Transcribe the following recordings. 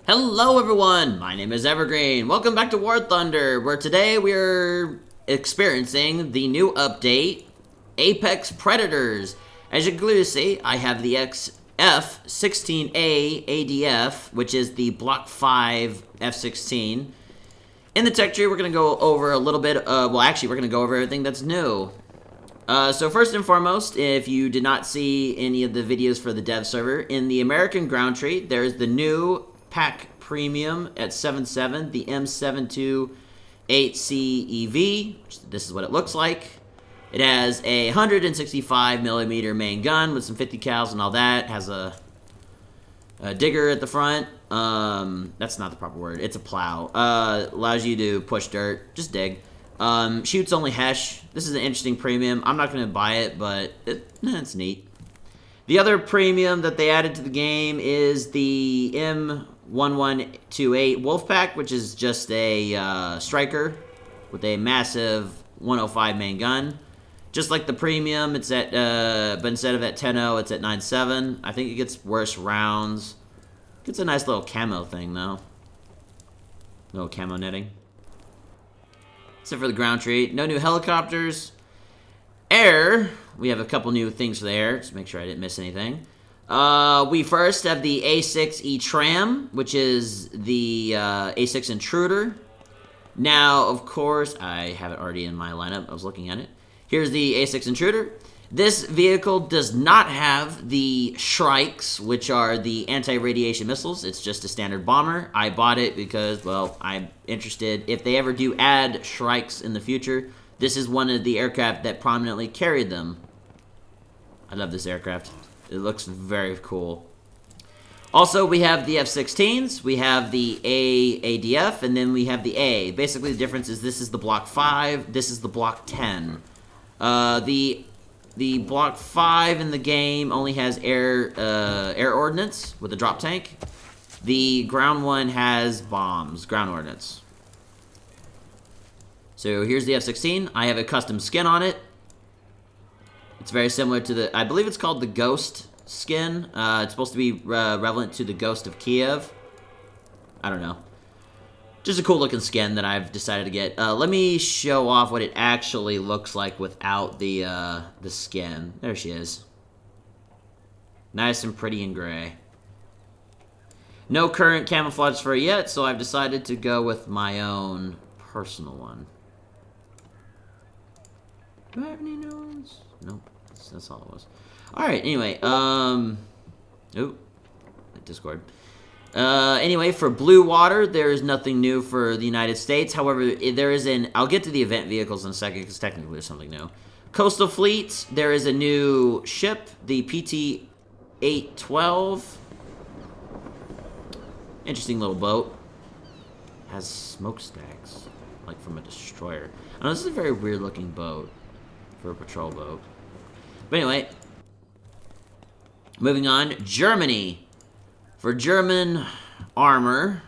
Hello everyone, my name is Evergreen. Welcome back to Warthunder, where today we're experiencing the new update, Apex Predators. As you can clearly see, I have the F-16A ADF, which is the Block 5 F-16. In the tech tree, we're going to go over a little bit, we're going to go over everything that's new. So first and foremost, if you did not see any of the videos for the dev server, in the American ground tree, there's the new pack premium at 7.7, the M728CEV. This is what it looks like. It has a 165mm main gun with some 50 cals and all that. It has a digger at the front. That's not the proper word. It's a plow. Allows you to push dirt. Just dig. Shoots only Hesh. This is an interesting premium. I'm not going to buy it, but it's neat. The other premium that they added to the game is the M1128 Wolfpack, which is just a striker with a massive 105 main gun. Just like the premium, it's at, but instead of at 10.0, it's at 9.7. I think it gets worse rounds. It's a nice little camo thing, though. Little camo netting. Except for the ground tree. No new helicopters. Air. We have a couple new things for the air. Just make sure I didn't miss anything. We first have the A6 E-Tram, which is the A6 Intruder. Now, of course, I have it already in my lineup. I was looking at it. Here's the A6 Intruder. This vehicle does not have the Shrikes, which are the anti-radiation missiles. It's just a standard bomber. I bought it because, well, I'm interested. If they ever do add Shrikes in the future, this is one of the aircraft that prominently carried them. I love this aircraft. It looks very cool. Also, we have the F-16s, we have the ADF, and then we have the A. Basically, the difference is this is the Block 5, this is the Block 10. The Block 5 in the game only has air ordnance with a drop tank. The ground one has bombs, ground ordnance. So here's the F-16. I have a custom skin on it. It's very similar to the, I believe it's called the Ghost skin. It's supposed to be relevant to the Ghost of Kiev. I don't know. Just a cool looking skin that I've decided to get. Let me show off what it actually looks like without the skin. There she is. Nice and pretty and gray. No current camouflage for it yet, so I've decided to go with my own personal one. Do I have any new ones? Nope. That's all it was. Alright, anyway, Discord. Anyway, for Blue Water, there is nothing new for the United States. However, there is I'll get to the event vehicles in a second, because technically there's something new. Coastal Fleet, there is a new ship, the PT-812. Interesting little boat. Has smokestacks, like from a destroyer. I know this is a very weird looking boat for a patrol boat. But anyway, moving on, Germany. For German armor,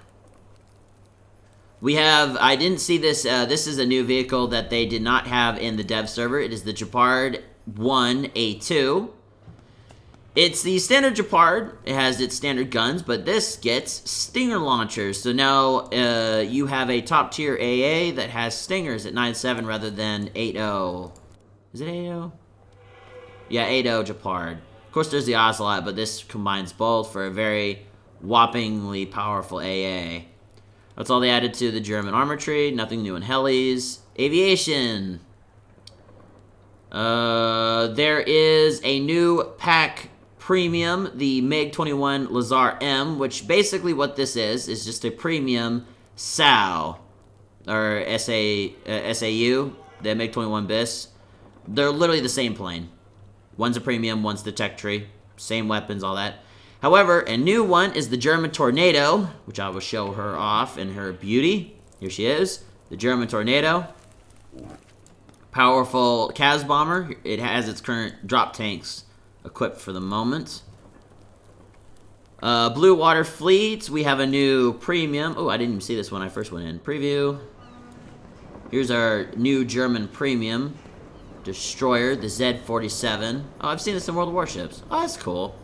we have, I didn't see this, this is a new vehicle that they did not have in the dev server. It is the Gepard 1A2. It's the standard Gepard. It has its standard guns, but this gets Stinger launchers. So now you have a top tier AA that has Stingers at 9.7 rather than 8.0. Is it 8.0? Yeah, 8.0 Gepard. Of course, there's the Ocelot, but this combines both for a very whoppingly powerful AA. That's all they added to the German armor tree. Nothing new in helis. Aviation. There is a new pack premium, the MiG-21 Lazar M, which basically what this is just a premium SAU, or SAU, the MiG-21 BIS. They're literally the same plane. One's a premium, one's the tech tree. Same weapons, all that. However, a new one is the German Tornado, which I will show her off in her beauty. Here she is, the German Tornado. Powerful CAS bomber. It has its current drop tanks equipped for the moment. Blue Water Fleet, we have a new premium. Oh, I didn't even see this when I first went in. Preview. Here's our new German premium destroyer, the Z-47. Oh, I've seen this in World of Warships. Oh, that's cool.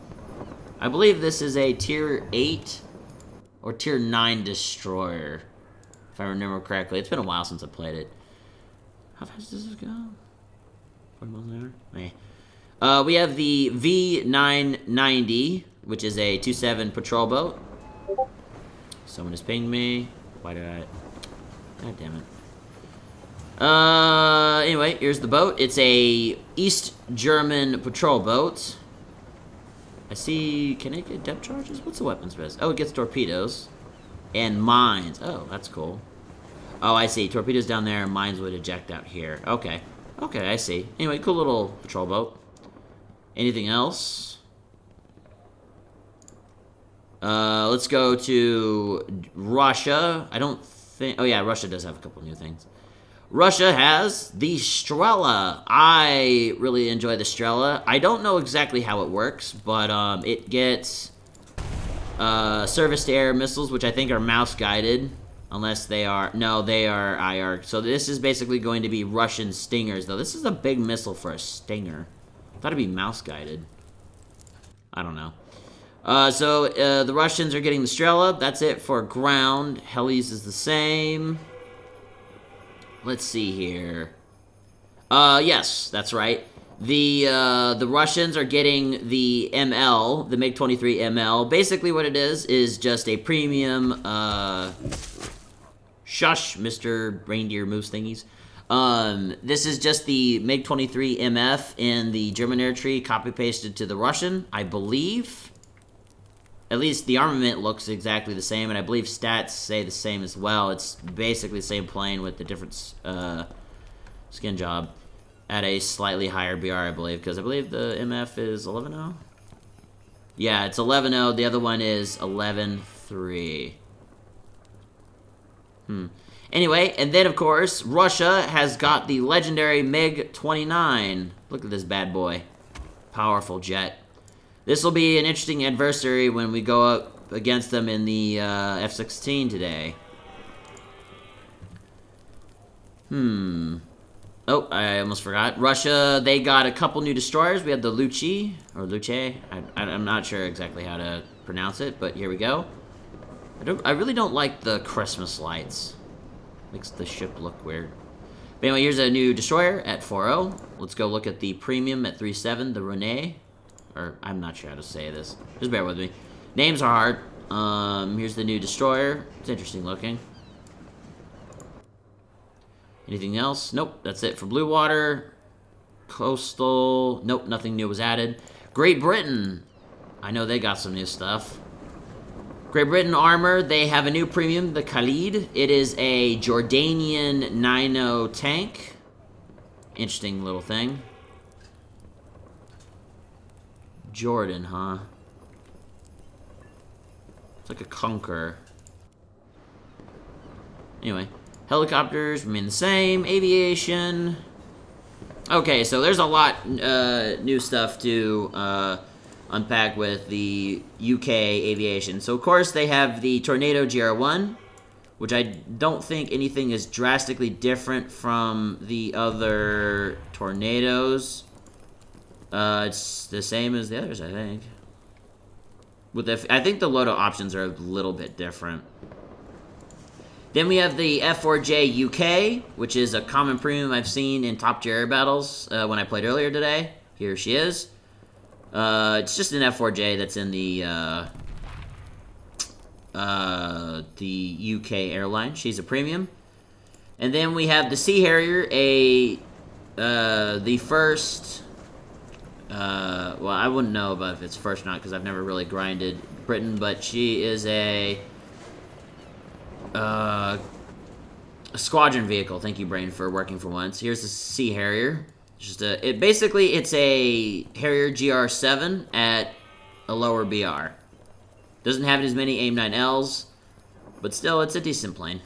I believe this is a Tier 8 Or tier 9 destroyer. If I remember correctly. It's been a while since I played it. How fast does this go? 40 miles an hour? We have the V990, which is a 2.7 patrol boat. Someone has pinged me. Why did I... God damn it. Anyway, here's the boat. It's a East German patrol boat. I see... Can it get depth charges? What's the weapons vest? Oh, it gets torpedoes. And mines. Oh, that's cool. Oh, I see. Torpedoes down there, mines would eject out here. Okay. Okay, I see. Anyway, cool little patrol boat. Anything else? Let's go to Russia. I don't think... Oh, yeah, Russia does have a couple new things. Russia has the Strela. I really enjoy the Strela. I don't know exactly how it works, but it gets service-to-air missiles, which I think are mouse-guided. Unless they are... No, they are IR. So this is basically going to be Russian Stingers, though. This is a big missile for a Stinger. I thought it'd be mouse-guided. I don't know. The Russians are getting the Strela. That's it for ground. Helis is the same. Let's see here. Yes, that's right. The Russians are getting the ML, the MiG-23 ML. Basically what it is just a premium, shush, Mr. Reindeer Moose thingies. This is just the MiG-23 MF in the German air tree copy-pasted to the Russian, I believe. At least the armament looks exactly the same, and I believe stats say the same as well. It's basically the same plane with the different skin job at a slightly higher BR, I believe, because I believe the MF is 11.0. Yeah, it's 11.0. The other one is 11.3. Anyway, and then, of course, Russia has got the legendary MiG-29. Look at this bad boy. Powerful jet. This will be an interesting adversary when we go up against them in the F-16 today. Oh, I almost forgot. Russia, they got a couple new destroyers. We have the Luce, or Luce. I'm not sure exactly how to pronounce it, but here we go. I really don't like the Christmas lights. Makes the ship look weird. But anyway, here's a new destroyer at 4.0. Let's go look at the premium at 3.7, the Rene. Or, I'm not sure how to say this. Just bear with me. Names are hard. Here's the new destroyer. It's interesting looking. Anything else? Nope, that's it for Blue Water. Coastal. Nope, nothing new was added. Great Britain. I know they got some new stuff. Great Britain armor, they have a new premium, the Khalid. It is a Jordanian 9.0 tank. Interesting little thing. Jordan, huh? It's like a Conqueror. Anyway, helicopters remain the same. Aviation. Okay, so there's a lot new stuff to unpack with the UK aviation. So, of course, they have the Tornado GR1, which I don't think anything is drastically different from the other Tornadoes. It's the same as the others, I think. I think the loadout options are a little bit different. Then we have the F4J UK, which is a common premium I've seen in top tier air battles when I played earlier today. Here she is. It's just an F4J that's in the UK airline. She's a premium. And then we have the Sea Harrier, the first... well, I wouldn't know about if it's first or not because I've never really grinded Britain, but she is a squadron vehicle. Thank you, Brain, for working for once. Here's the Sea Harrier. Basically, it's a Harrier GR7 at a lower BR. Doesn't have as many AIM-9Ls, but still, it's a decent plane.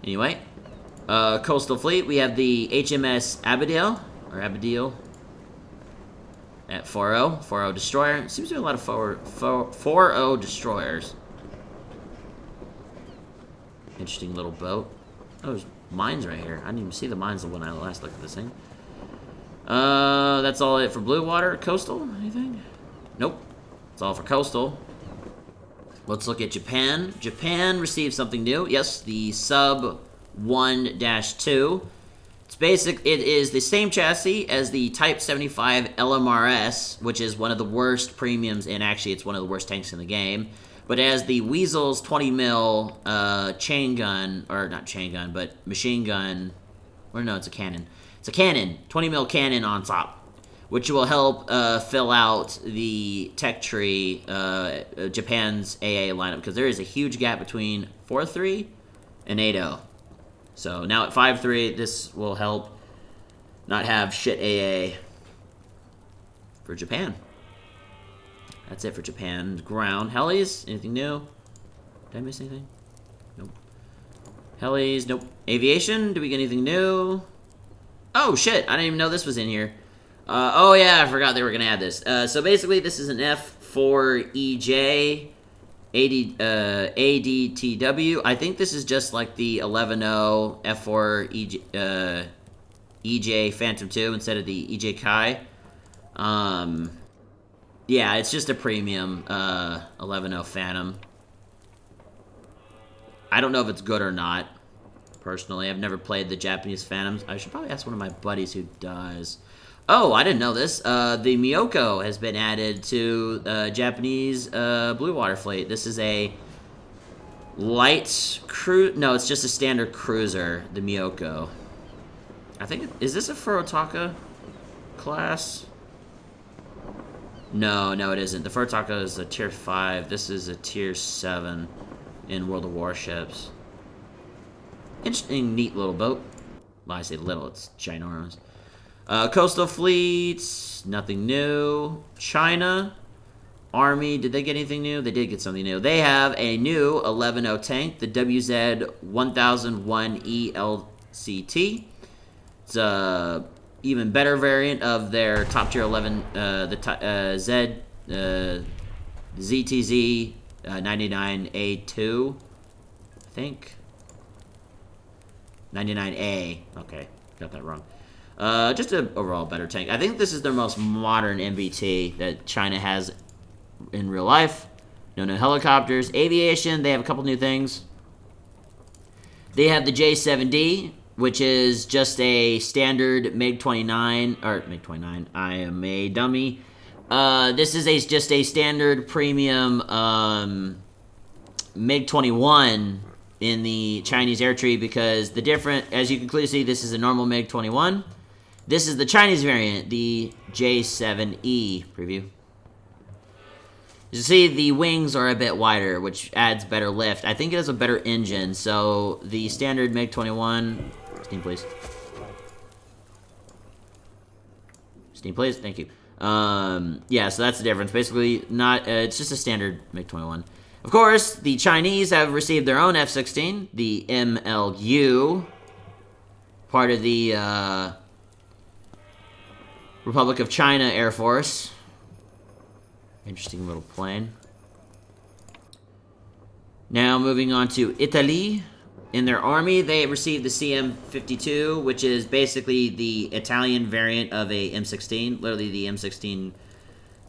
Anyway, Coastal Fleet, we have the HMS Abedil, or Abedil, at 4.0. 4.0 destroyer. Seems to be a lot of 4.0 destroyers. Interesting little boat. Oh, there's mines right here. I didn't even see the mines when I last looked at this thing. That's all it for Blue Water. Coastal, anything? Nope. That's all for Coastal. Let's look at Japan. Japan received something new. Yes, the Sub 1-2. It is the same chassis as the Type 75 LMRS, which is one of the worst premiums, and actually it's one of the worst tanks in the game. But as the Weasel's 20 mil chain gun, or not chain gun, but machine gun, or no, it's a cannon. It's a cannon, 20 mil cannon on top, which will help fill out the tech tree, Japan's AA lineup, because there is a huge gap between 4-3 and 8-0. So now at 5-3, this will help not have shit AA for Japan. That's it for Japan. Ground. Helis, anything new? Did I miss anything? Nope. Helis, nope. Aviation, did we get anything new? Oh, shit, I didn't even know this was in here. Oh, yeah, I forgot they were going to add this. So basically, this is an F4EJ ADTW. I think this is just like the 11.0 F4 EJ Phantom 2 instead of the EJ Kai. Yeah, it's just a premium 11.0 Phantom. I don't know if it's good or not, personally. I've never played the Japanese Phantoms. I should probably ask one of my buddies who does. Oh, I didn't know this. The Miyoko has been added to Japanese Blue Water Fleet. This is a light cruise. No, it's just a standard cruiser, the Miyoko. I think, is this a Furutaka class? No, it isn't. The Furutaka is a tier 5. This is a tier 7 in World of Warships. Interesting, neat little boat. Well, I say little, it's ginormous. Coastal fleets, nothing new. China, Army, did they get anything new? They did get something new. They have a new 11.0 tank, the WZ-1001 ELCT. It's a even better variant of their top tier 11, ZTZ 99A2, I think. 99A, okay, got that wrong. Just an overall better tank. I think this is their most modern MBT that China has in real life. No helicopters. Aviation, they have a couple new things. They have the J7D, which is just a standard MiG-29, or MiG-29, I am a dummy. This is just a standard premium MiG-21 in the Chinese air tree, because the different, as you can clearly see, this is a normal MiG-21. This is the Chinese variant, the J7E preview. You see, the wings are a bit wider, which adds better lift. I think it has a better engine, so the standard MiG-21... Steam, please. Steam, please. Thank you. Yeah, so that's the difference. Basically, it's just a standard MiG-21. Of course, the Chinese have received their own F-16, the MLU, part of the Republic of China Air Force. Interesting little plane. Now moving on to Italy. In their army, they received the CM52, which is basically the Italian variant of a M16. Literally the M16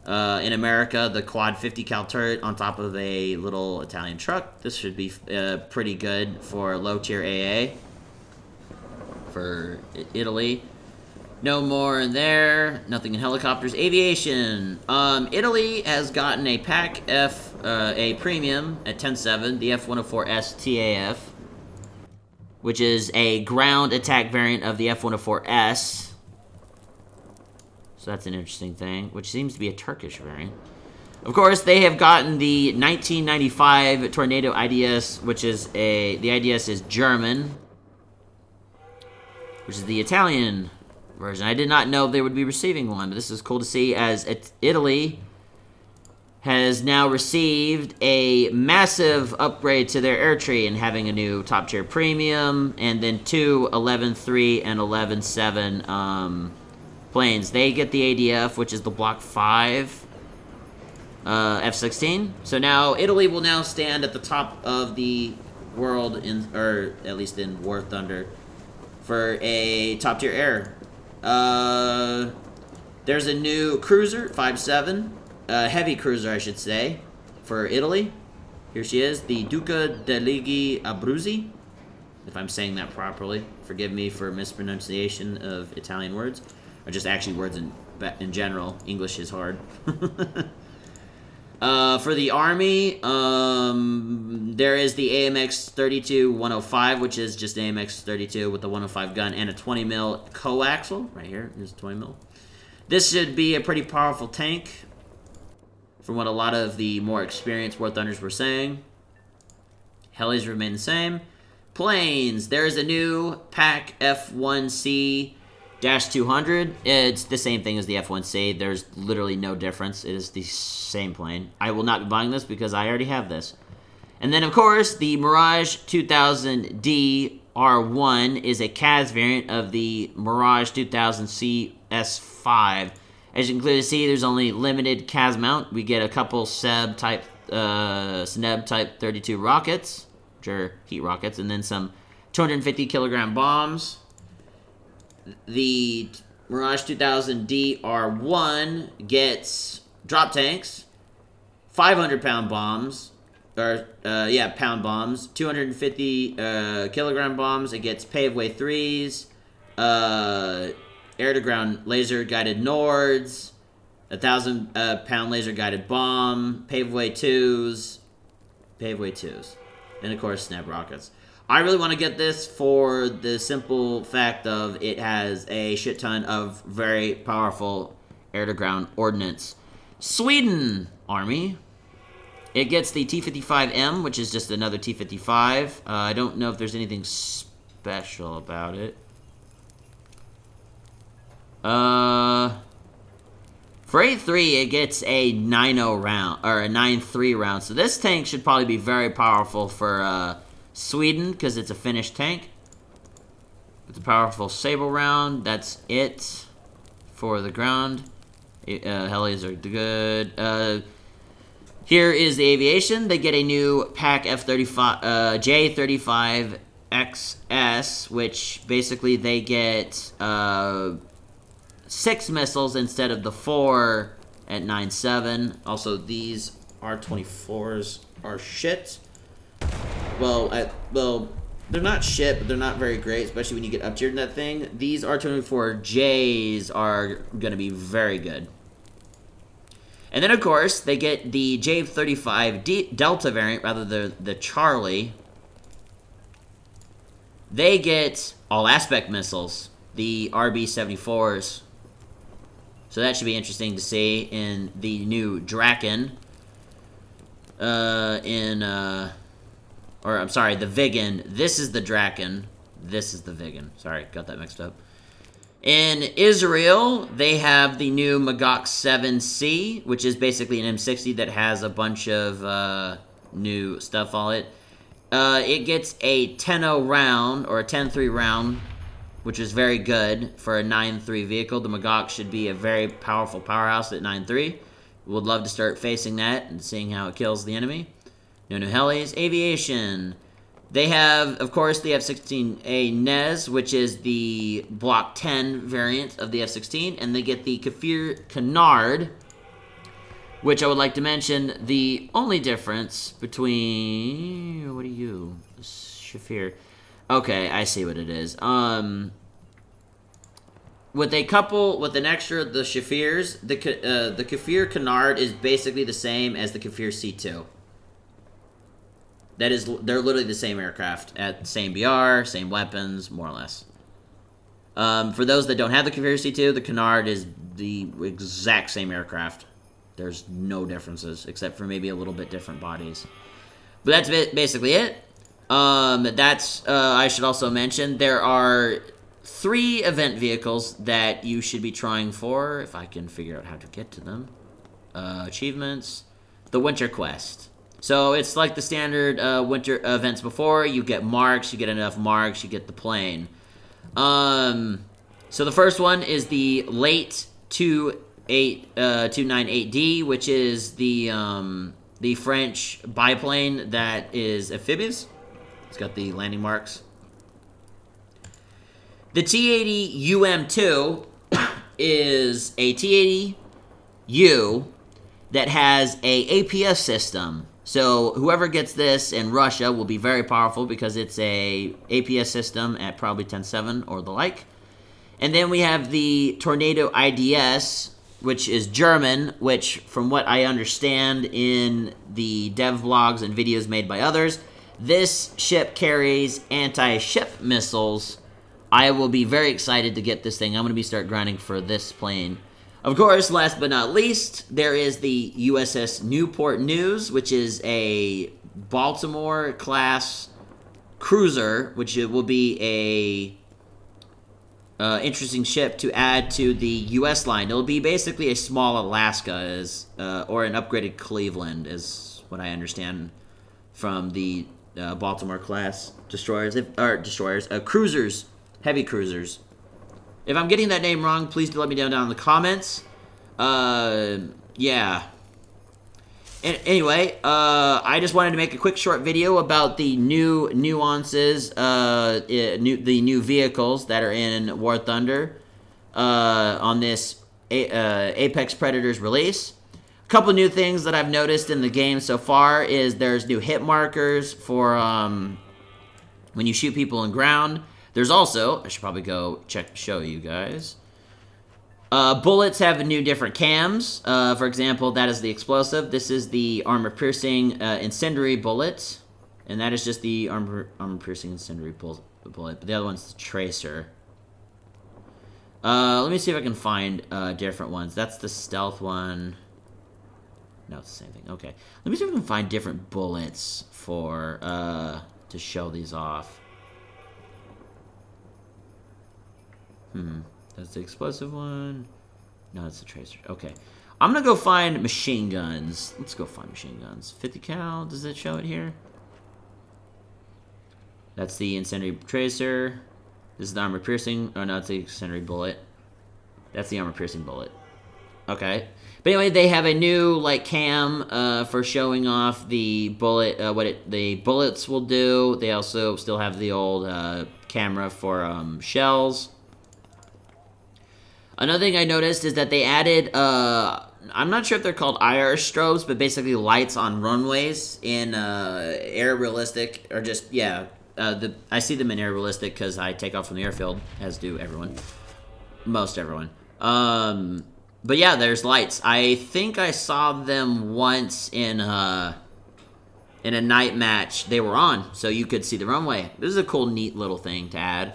in America, the quad 50 cal turret on top of a little Italian truck. This should be pretty good for low tier AA for Italy. No more in there. Nothing in helicopters. Aviation. Italy has gotten a PAC F, a premium at 10.7, the F-104S TAF, which is a ground attack variant of the F-104S. So that's an interesting thing, which seems to be a Turkish variant. Of course, they have gotten the 1995 Tornado IDS, which is the IDS is German, which is the Italian version. I did not know they would be receiving one, but this is cool to see, as Italy has now received a massive upgrade to their air tree and having a new top tier premium, and then two 11.3 and 11.7 planes. They get the ADF, which is the Block 5 F-16. So now Italy will now stand at the top of the world, or at least in Warthunder, for a top tier air. There's a new cruiser, 5.7. Heavy cruiser, I should say, for Italy. Here she is, the Duca degli Abruzzi, if I'm saying that properly. Forgive me for mispronunciation of Italian words, or just actually words in general. English is hard. For the Army, there is the AMX 32-105, which is just AMX 32 with the 105 gun and a 20 mil coaxial. Right here, here's 20 mil. This should be a pretty powerful tank, from what a lot of the more experienced Warthunders were saying. Helis remain the same. Planes, there is a new Pack F1C-200. It's the same thing as the F1C. There's literally no difference. It is the same plane. I will not be buying this because I already have this. And then, of course, the Mirage 2000D R1 is a CAS variant of the Mirage 2000 CS5. As you can clearly see, there's only limited CAS mount. We get a couple SNEB type 32 rockets, which are heat rockets, and then some 250 kilogram bombs. The Mirage 2000D R1 gets drop tanks, 500 pound bombs, pound bombs, 250 kilogram bombs. It gets pave-way 3s, air-to-ground laser-guided Nords, 1,000 pound laser-guided bomb, pave-way 2s, and of course SNEB rockets. I really want to get this for the simple fact of it has a shit ton of very powerful air-to-ground ordnance. Sweden Army. It gets the T-55M, which is just another T-55. I don't know if there's anything special about it. For 8.3, it gets a 9.0 round, or a 9.3 round. So this tank should probably be very powerful for Sweden, because it's a Finnish tank. It's a powerful Sable round. That's it for the ground. Helis are good. Here is the aviation. They get a new Pack F-35, J-35XS, which basically they get 6 missiles instead of the 4 at 9.7. Also, these R-24s are shit. Well, they're not shit, but they're not very great, especially when you get up tiered in that thing. These R-24Js are going to be very good. And then, of course, they get the J-35 Delta variant, rather the Charlie. They get all-aspect missiles, the RB-74s. So that should be interesting to see in the new Draken. The Viggen. This is the Draken. This is the Viggen. Sorry, got that mixed up. In Israel, they have the new Magok 7C, which is basically an M60 that has a bunch of new stuff on it. It gets a 10.0 round, or a 10.3 round, which is very good for a 9.3 vehicle. The Magok should be a very powerful powerhouse at 9.3. Would love to start facing that and seeing how it kills the enemy. No new helis. Aviation. They have, of course, the F-16A NES, which is the Block 10 variant of the F-16, and they get the Kafir Canard, which I would like to mention, the only difference between... What are you? Shafir. Okay, I see what it is. With an extra of the Shafirs, the Kafir Canard is basically the same as the Kafir C2. They're literally the same aircraft, at same BR, same weapons, more or less. For those that don't have the Kafir C2, the Canard is the exact same aircraft. There's no differences, except for maybe a little bit different bodies. But that's basically it. I should also mention, there are 3 event vehicles that you should be trying for, if I can figure out how to get to them. Achievements. The Winter Quest. So it's like the standard winter events before. You get marks, you get enough marks, you get the plane. So the first one is the late 298D, which is the French biplane that is amphibious. It's got the landing marks. The T-80 UM2 is a T-80U that has a APS system. So whoever gets this in Russia will be very powerful because it's a APS system at probably 10.7 or the like. And then we have the Tornado IDS, which is German, which from what I understand in the dev blogs and videos made by others, this ship carries anti-ship missiles. I will be very excited to get this thing. I'm going to be start grinding for this plane. Of course, last but not least, there is the USS Newport News, which is a Baltimore-class cruiser, which it will be a interesting ship to add to the U.S. line. It'll be basically a small Alaska, or an upgraded Cleveland, is what I understand from the Baltimore-class cruisers, heavy cruisers. If I'm getting that name wrong, please do let me know down in the comments. Yeah. Anyway, I just wanted to make a quick short video about the new nuances, the new vehicles that are in Warthunder on this Apex Predators release. A couple new things that I've noticed in the game so far is there's new hit markers for when you shoot people on ground. There's also, I should probably go show you guys. Bullets have new different cams. For example, that is the explosive. This is the armor-piercing incendiary bullet. And that is just the armor-piercing incendiary bullet. But the other one's the tracer. Let me see if I can find different ones. That's the stealth one. No, it's the same thing. Okay. Let me see if I can find different bullets for to show these off. That's the explosive one. No, that's the tracer. Okay. I'm going to go find machine guns. Let's go find machine guns. 50 cal. Does it show it here? That's the incendiary tracer. This is the armor piercing. Oh, no, it's the incendiary bullet. That's the armor piercing bullet. Okay. But anyway, they have a new like cam for showing off the bullet, the bullets will do. They also still have the old camera for shells. Another thing I noticed is that they added, I'm not sure if they're called IR strobes, but basically lights on runways in air realistic, or just, yeah, I see them in air realistic because I take off from the airfield, as do everyone. Most everyone. But yeah, there's lights. I think I saw them once in a night match they were on, so you could see the runway. This is a cool, neat little thing to add.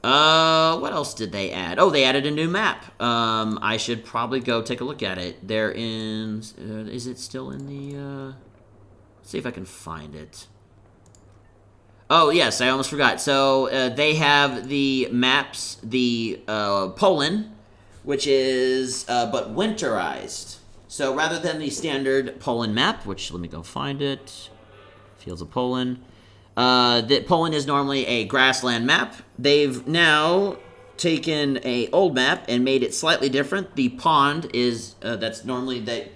What else did they add? Oh, they added a new map. I should probably go take a look at it. They're in, is it still in the, let's see if I can find it. Oh, yes, I almost forgot. So, they have the maps, the, Poland, which is, but winterized. So, rather than the standard Poland map, which, let me go find it, Fields of Poland. That Poland is normally a grassland map. They've now taken a old map and made it slightly different. The pond is, that's normally that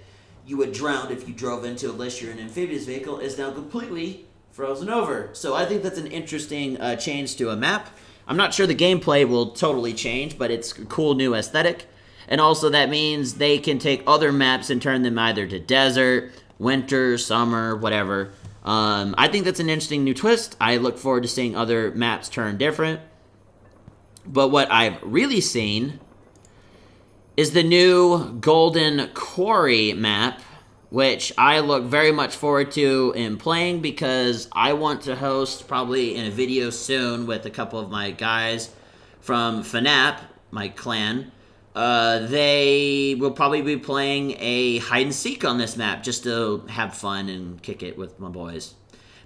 you would drown if you drove into unless you're an amphibious vehicle, is now completely frozen over. So I think that's an interesting change to a map. I'm not sure the gameplay will totally change, but it's a cool new aesthetic. And also that means they can take other maps and turn them either to desert, winter, summer, whatever. I think that's an interesting new twist. I look forward to seeing other maps turn different. But what I've really seen is the new Golden Quarry map, which I look very much forward to in playing because I want to host probably in a video soon with a couple of my guys from FNAP, my clan. They will probably be playing a hide and seek on this map just to have fun and kick it with my boys.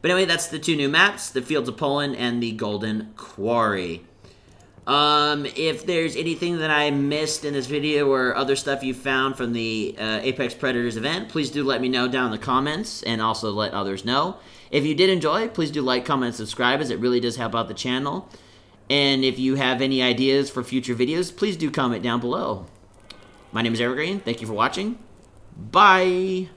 But anyway, that's the two new maps, the Fields of Poland and the Golden Quarry. If there's anything that I missed in this video or other stuff you found from the Apex Predators event, please do let me know down in the comments and also let others know. If you did enjoy, please do like, comment, and subscribe as it really does help out the channel. And if you have any ideas for future videos, please do comment down below. My name is Evergreen. Thank you for watching. Bye!